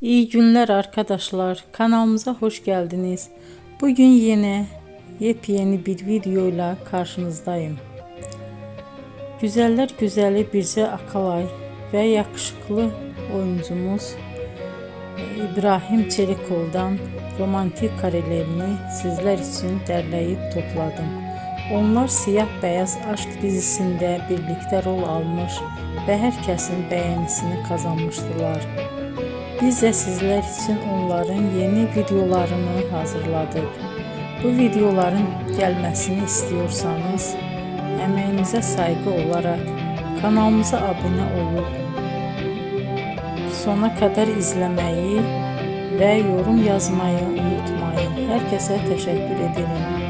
İyi günler arkadaşlar. Kanalımıza hoş geldiniz. Bugün yine yepyeni bir videoyla karşınızdayım. Güzeller güzeli Bircə Akalay ve yakışıklı oyuncumuz İbrahim Çelikov'dan romantik karelerini sizler için derleyip topladım. Onlar Siyah Beyaz Aşk dizisinde birlikte rol almış ve herkesin beğenisini kazanmıştılar. Biz de sizler için onların yeni videolarını hazırladık. Bu videoların gelmesini istiyorsanız emeğinize saygı olarak kanalımıza abone olup sona kadar izlemeyi ve yorum yazmayı unutmayın. Herkese teşekkür ederim.